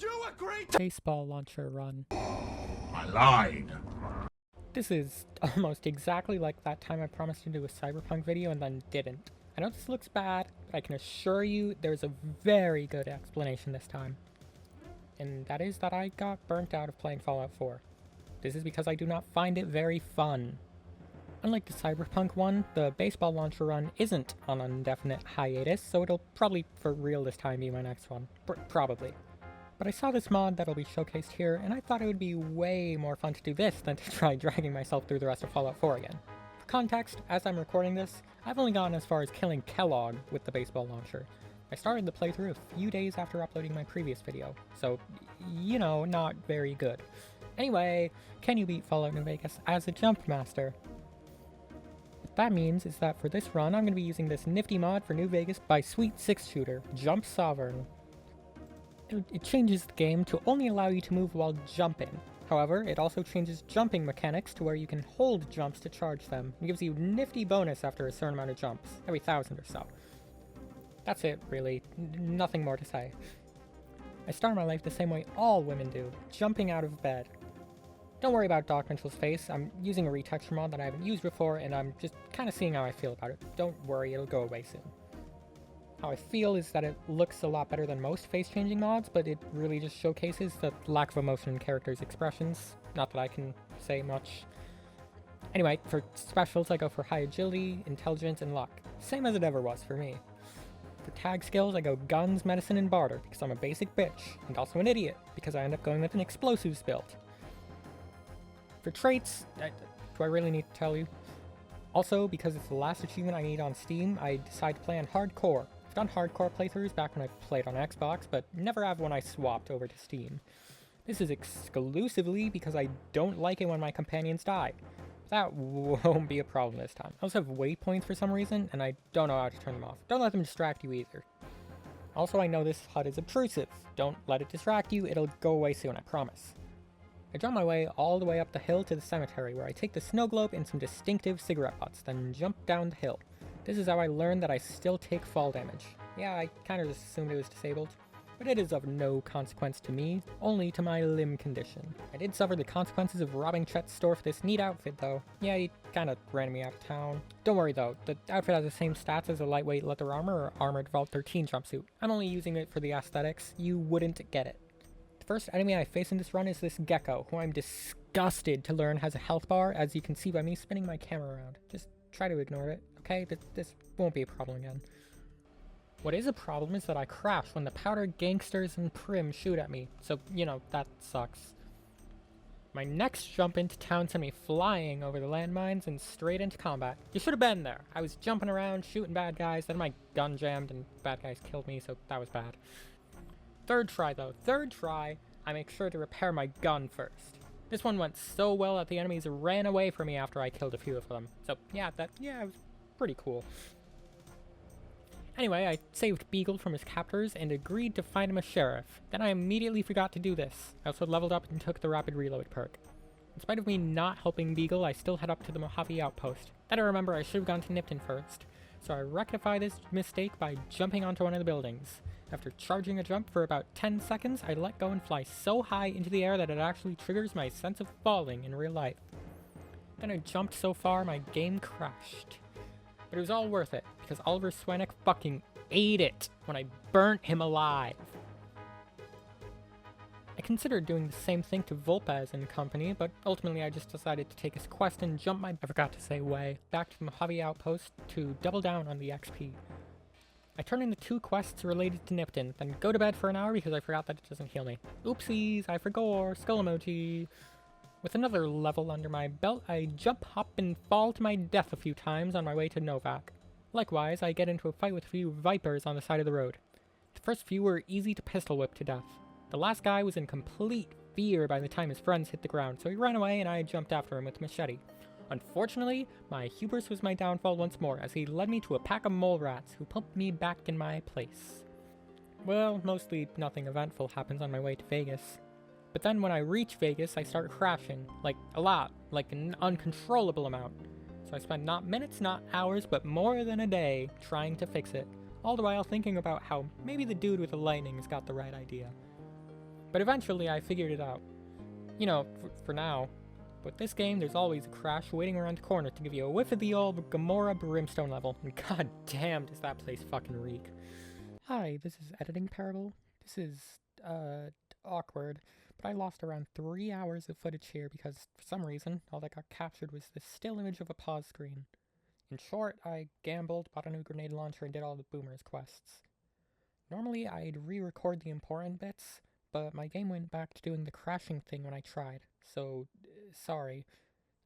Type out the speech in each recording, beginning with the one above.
You agreed baseball launcher run. I lied. This is almost exactly like that time I promised to do a Cyberpunk video and then didn't. I know this looks bad, but I can assure you there's a very good explanation this time. And that is that I got burnt out of playing Fallout 4. This is because I do not find it very fun. Unlike the Cyberpunk one, the baseball launcher run isn't on an indefinite hiatus, so it'll probably for real this time be my next one. Probably. But I saw this mod that'll be showcased here, and I thought it would be way more fun to do this than to try dragging myself through the rest of Fallout 4 again. For context, as I'm recording this, I've only gone as far as killing Kellogg with the baseball launcher. I started the playthrough a few days after uploading my previous video, so, you know, not very good. Anyway, can you beat Fallout New Vegas as a jump master? What that means is that for this run, I'm going to be using this nifty mod for New Vegas by Sweet 6-Shooter, Jump Sovereign. It changes the game to only allow you to move while jumping. However, it also changes jumping mechanics to where you can hold jumps to charge them. It gives you nifty bonus after a certain amount of jumps, every 1,000 or so. That's it, really. Nothing more to say. I start my life the same way all women do, jumping out of bed. Don't worry about Doc Mitchell's face. I'm using a retexture mod that I haven't used before, and I'm just kind of seeing how I feel about it. Don't worry, it'll go away soon. How I feel is that it looks a lot better than most face-changing mods, but it really just showcases the lack of emotion in characters' expressions. Not that I can say much. Anyway, for specials I go for high agility, intelligence, and luck. Same as it ever was for me. For tag skills I go guns, medicine, and barter, because I'm a basic bitch, and also an idiot, because I end up going with an explosives build. For traits, do I really need to tell you? Also, because it's the last achievement I need on Steam, I decide to play on hardcore. I've done hardcore playthroughs back when I played on Xbox, but never have when I swapped over to Steam. This is exclusively because I don't like it when my companions die. That won't be a problem this time. I also have waypoints for some reason, and I don't know how to turn them off. Don't let them distract you either. Also, I know this HUD is obtrusive. Don't let it distract you, it'll go away soon, I promise. I draw my way all the way up the hill to the cemetery, where I take the snow globe and some distinctive cigarette butts, then jump down the hill. This is how I learned that I still take fall damage. Yeah, I kinda just assumed it was disabled, but it is of no consequence to me, only to my limb condition. I did suffer the consequences of robbing Chet's store for this neat outfit though. Yeah, he kinda ran me out of town. Don't worry though, the outfit has the same stats as a lightweight leather armor or armored Vault 13 jumpsuit. I'm only using it for the aesthetics, you wouldn't get it. The first enemy I face in this run is this gecko, who I'm disgusted to learn has a health bar, as you can see by me spinning my camera around. Just try to ignore it, okay? This won't be a problem again. What is a problem is that I crash when the powdered gangsters and prim shoot at me, so, you know, that sucks. My next jump into town sent me flying over the landmines and straight into combat. You should have been there. I was jumping around, shooting bad guys, then my gun jammed and bad guys killed me, so that was bad. Third try though, I make sure to repair my gun first. This one went so well that the enemies ran away from me after I killed a few of them. So yeah, it was pretty cool. Anyway, I saved Beagle from his captors and agreed to find him a sheriff. Then I immediately forgot to do this. I also leveled up and took the rapid reload perk. In spite of me not helping Beagle, I still head up to the Mojave outpost. Then I remember I should have gone to Nipton first. So I rectify this mistake by jumping onto one of the buildings. After charging a jump for about 10 seconds, I let go and fly so high into the air that it actually triggers my sense of falling in real life. Then I jumped so far my game crashed. But it was all worth it, because Oliver Swanek fucking ate it when I burnt him alive. I considered doing the same thing to Volpez and company, but ultimately I just decided to take his quest and jump my way back to the Mojave outpost to double down on the XP. I turn in the 2 quests related to Nipton, then go to bed for an hour because I forgot that it doesn't heal me. Oopsies, I forgot, skull emoji. With another level under my belt, I jump, hop, and fall to my death a few times on my way to Novak. Likewise, I get into a fight with a few Vipers on the side of the road. The first few were easy to pistol whip to death. The last guy was in complete fear by the time his friends hit the ground, so he ran away and I jumped after him with a machete. Unfortunately, my hubris was my downfall once more, as he led me to a pack of mole rats who put me back in my place. Well, mostly nothing eventful happens on my way to Vegas. But then when I reach Vegas, I start crashing. Like, a lot. Like, an uncontrollable amount. So I spent not minutes, not hours, but more than a day trying to fix it. All the while thinking about how maybe the dude with the lightning's got the right idea. But eventually I figured it out. You know, for now. But this game, there's always a crash waiting around the corner to give you a whiff of the old Gamora Brimstone level. And god damn, does that place fucking reek. Hi, this is Editing Parable. This is, awkward. But I lost around 3 hours of footage here because, for some reason, all that got captured was this still image of a pause screen. In short, I gambled, bought a new grenade launcher, and did all the Boomer's quests. Normally, I'd re-record the important bits, but my game went back to doing the crashing thing when I tried, so sorry.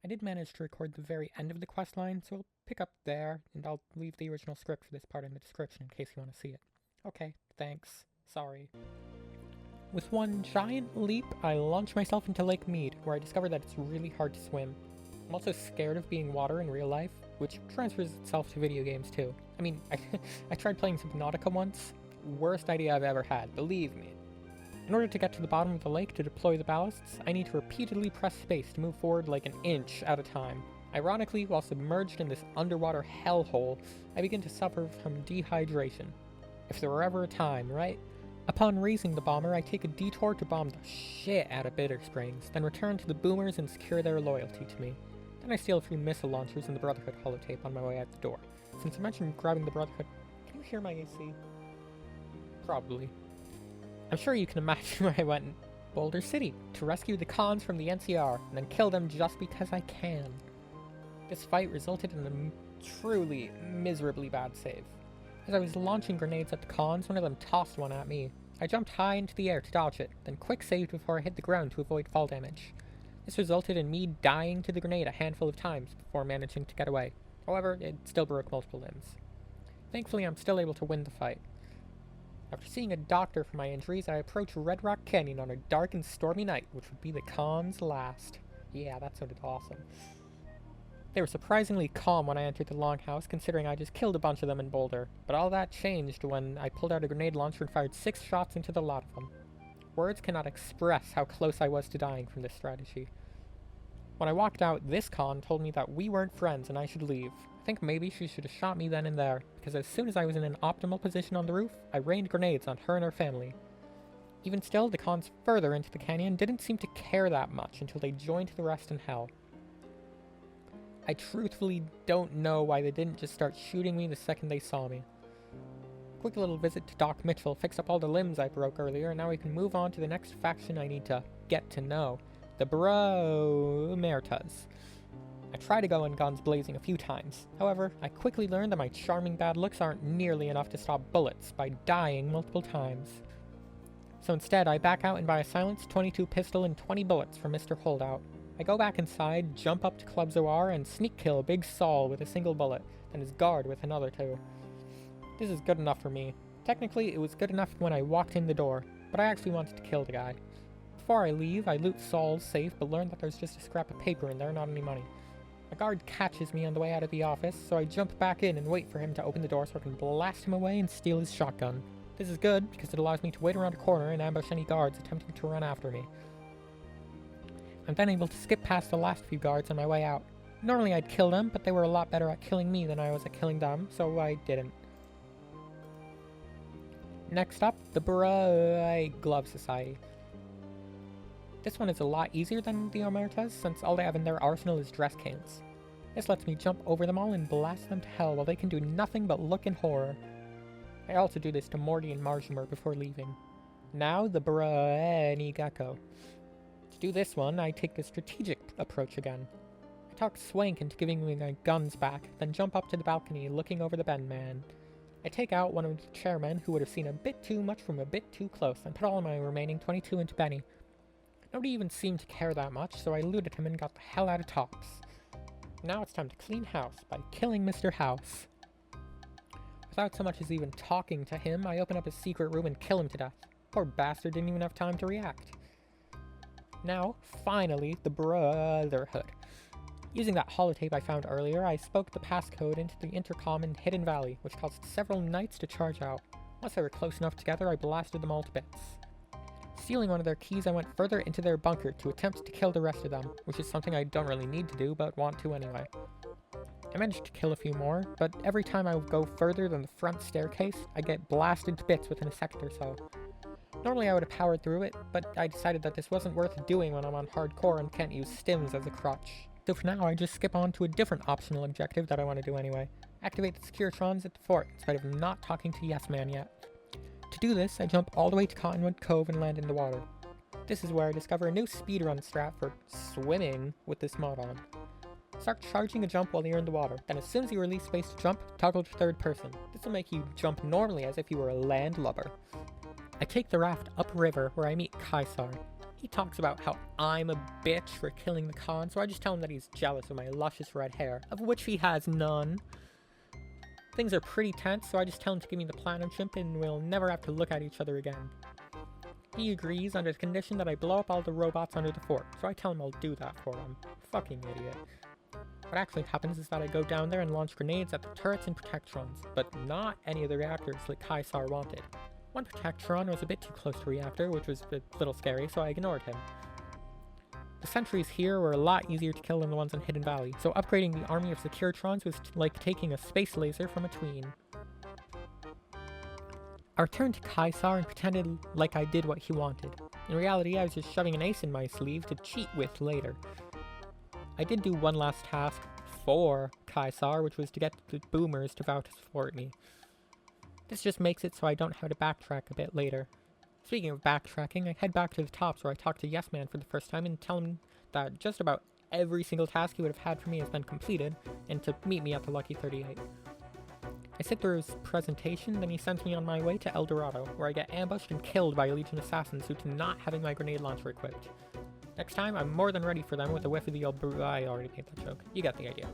I did manage to record the very end of the quest line, so I'll pick up there, and I'll leave the original script for this part in the description in case you want to see it. Okay, thanks. Sorry. With one giant leap, I launch myself into Lake Mead, where I discover that it's really hard to swim. I'm also scared of being water in real life, which transfers itself to video games too. I mean, I tried playing Subnautica once. Worst idea I've ever had, believe me. In order to get to the bottom of the lake to deploy the ballasts, I need to repeatedly press space to move forward like an inch at a time. Ironically, while submerged in this underwater hellhole, I begin to suffer from dehydration. If there were ever a time, right? Upon raising the bomber, I take a detour to bomb the shit out of Bitter Springs, then return to the Boomers and secure their loyalty to me. Then I steal a few missile launchers and the Brotherhood holotape on my way out the door. Since I mentioned grabbing the Brotherhood, can you hear my AC? Probably. I'm sure you can imagine where I went in Boulder City to rescue the cons from the NCR and then kill them just because I can. This fight resulted in a truly miserably bad save. As I was launching grenades at the cons, one of them tossed one at me. I jumped high into the air to dodge it, then quick saved before I hit the ground to avoid fall damage. This resulted in me dying to the grenade a handful of times before managing to get away. However, it still broke multiple limbs. Thankfully, I'm still able to win the fight. After seeing a doctor for my injuries, I approach Red Rock Canyon on a dark and stormy night, which would be the cons' last. Yeah, that sounded awesome. They were surprisingly calm when I entered the longhouse, considering I just killed a bunch of them in Boulder, but all that changed when I pulled out a grenade launcher and fired 6 shots into the lot of them. Words cannot express how close I was to dying from this strategy. When I walked out, this con told me that we weren't friends and I should leave. I think maybe she should have shot me then and there, because as soon as I was in an optimal position on the roof, I rained grenades on her and her family. Even still, the cons further into the canyon didn't seem to care that much until they joined the rest in hell. I truthfully don't know why they didn't just start shooting me the second they saw me. Quick little visit to Doc Mitchell fixed up all the limbs I broke earlier, and now we can move on to the next faction I need to get to know. The Bromertas. I tried to go in guns blazing a few times. However, I quickly learned that my charming bad looks aren't nearly enough to stop bullets by dying multiple times. So instead, I back out and buy a silenced 22 pistol and 20 bullets from Mr. Holdout. I go back inside, jump up to Club Zoar, and sneak kill Big Saul with a single bullet, and his guard with another 2. This is good enough for me. Technically, it was good enough when I walked in the door, but I actually wanted to kill the guy. Before I leave, I loot Saul's safe, but learn that there's just a scrap of paper in there, not any money. A guard catches me on the way out of the office, so I jump back in and wait for him to open the door so I can blast him away and steal his shotgun. This is good, because it allows me to wait around a corner and ambush any guards attempting to run after me. I'm then able to skip past the last few guards on my way out. Normally I'd kill them, but they were a lot better at killing me than I was at killing them, so I didn't. Next up, the Bright Glove Society. This one is a lot easier than the Omertas, since all they have in their arsenal is dress cans. This lets me jump over them all and blast them to hell while they can do nothing but look in horror. I also do this to Morty and Marjimer before leaving. Now, the Gecko. To do this one, I take the strategic approach again. I talk Swank into giving me my guns back, then jump up to the balcony looking over the Ben Man. I take out one of the chairmen who would have seen a bit too much from a bit too close, and put all my remaining 22 into Benny. Nobody even seemed to care that much, so I looted him and got the hell out of Tops. Now it's time to clean house by killing Mr. House. Without so much as even talking to him, I open up his secret room and kill him to death. Poor bastard didn't even have time to react. Now, finally, the Brotherhood. Using that holotape I found earlier, I spoke the passcode into the intercom in Hidden Valley, which caused several knights to charge out. Once they were close enough together, I blasted them all to bits. Stealing one of their keys, I went further into their bunker to attempt to kill the rest of them, which is something I don't really need to do, but want to anyway. I managed to kill a few more, but every time I go further than the front staircase, I get blasted to bits within a second or so. Normally I would have powered through it, but I decided that this wasn't worth doing when I'm on hardcore and can't use stims as a crutch. So for now, I just skip on to a different optional objective that I want to do anyway. Activate the Securitrons at the fort, in spite of not talking to Yes Man yet. To do this, I jump all the way to Cottonwood Cove and land in the water. This is where I discover a new speedrun strat for swimming with this mod on. Start charging a jump while you're in the water, then as soon as you release space to jump, toggle to third person. This will make you jump normally as if you were a landlubber. I take the raft upriver where I meet Kaisar. He talks about how I'm a bitch for killing the Khan, so I just tell him that he's jealous of my luscious red hair, of which he has none. Things are pretty tense, so I just tell him to give me the platinum chimp and we'll never have to look at each other again. He agrees under the condition that I blow up all the robots under the fort, so I tell him I'll do that for him. Fucking idiot. What actually happens is that I go down there and launch grenades at the turrets and protectrons, but not any of the reactors like Kaisar wanted. One protectron was a bit too close to reactor, which was a little scary, so I ignored him. The sentries here were a lot easier to kill than the ones in Hidden Valley, so upgrading the army of Securitrons was like taking a space laser from a tween. I returned to Kaisar and pretended like I did what he wanted. In reality, I was just shoving an ace in my sleeve to cheat with later. I did do one last task for Kaisar, which was to get the boomers to vow to support me. This just makes it so I don't have to backtrack a bit later. Speaking of backtracking, I head back to the tops where I talk to Yes Man for the first time and tell him that just about every single task he would have had for me has been completed, and to meet me at the Lucky 38. I sit through his presentation, then he sends me on my way to El Dorado, where I get ambushed and killed by Legion assassins due to not having my grenade launcher equipped. Next time, I'm more than ready for them with a whiff of the old I already made that joke. You get the idea.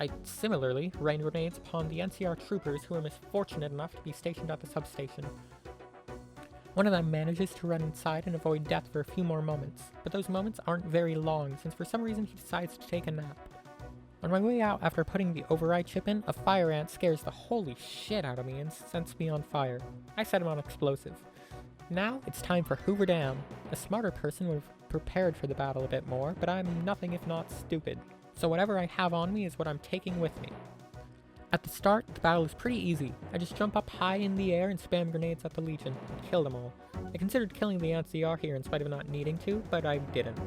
I similarly rain grenades upon the NCR troopers who are misfortunate enough to be stationed at the substation. One of them manages to run inside and avoid death for a few more moments, but those moments aren't very long since for some reason he decides to take a nap. On my way out after putting the override chip in, a fire ant scares the holy shit out of me and sets me on fire. I set him on explosive. Now it's time for Hoover Dam. A smarter person would have prepared for the battle a bit more, but I'm nothing if not stupid. So whatever I have on me is what I'm taking with me. At the start, the battle is pretty easy. I just jump up high in the air and spam grenades at the Legion, and kill them all. I considered killing the NCR here in spite of not needing to, but I didn't.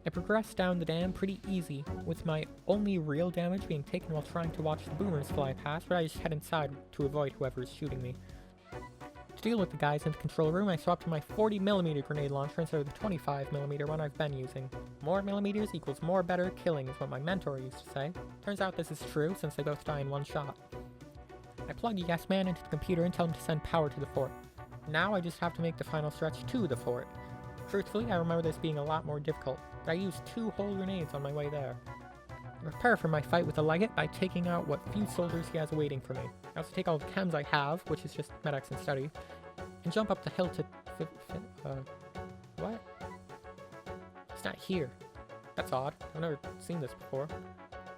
I progressed down the dam pretty easy, with my only real damage being taken while trying to watch the boomers fly past, but I just head inside to avoid whoever is shooting me. To deal with the guys in the control room, I swapped to my 40mm grenade launcher instead of the 25mm one I've been using. More millimeters equals more better killing is what my mentor used to say. Turns out this is true since they both die in one shot. I plug Yes Man into the computer and tell him to send power to the fort. Now I just have to make the final stretch to the fort. Truthfully, I remember this being a lot more difficult, but I used 2 whole grenades on my way there. I prepare for my fight with the Legate by taking out what few soldiers he has waiting for me. I also take all the chems I have, which is just medics and study, and jump up the hill to what? He's not here. That's odd. I've never seen this before.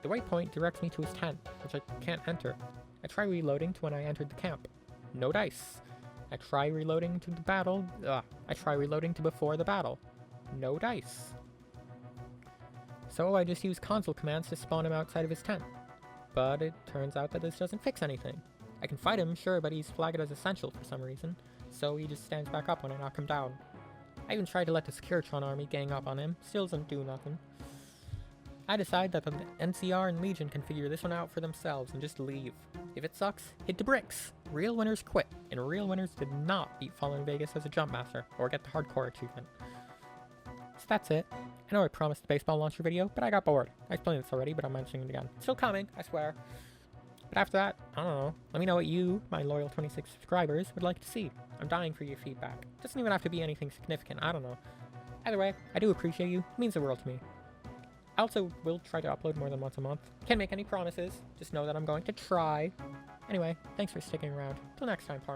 The waypoint directs me to his tent, which I can't enter. I try reloading to when I entered the camp. No dice. I try reloading to the battle. I try reloading to before the battle. No dice. So I just use console commands to spawn him outside of his tent. But it turns out that this doesn't fix anything. I can fight him, sure, but he's flagged as essential for some reason, so he just stands back up when I knock him down. I even tried to let the Securitron army gang up on him, still doesn't do nothing. I decide that the NCR and Legion can figure this one out for themselves and just leave. If it sucks, hit the bricks! Real winners quit, and real winners did not beat Fallen Vegas as a jump master, or get the hardcore achievement. So that's it. I know I promised the baseball launcher video, but I got bored. I explained this already, but I'm mentioning it again. It's still coming, I swear. But after that, I don't know. Let me know what you, my loyal 26 subscribers, would like to see. I'm dying for your feedback. It doesn't even have to be anything significant, I don't know. Either way, I do appreciate you. It means the world to me. I also will try to upload more than once a month. Can't make any promises. Just know that I'm going to try. Anyway, thanks for sticking around. Till next time, Farm.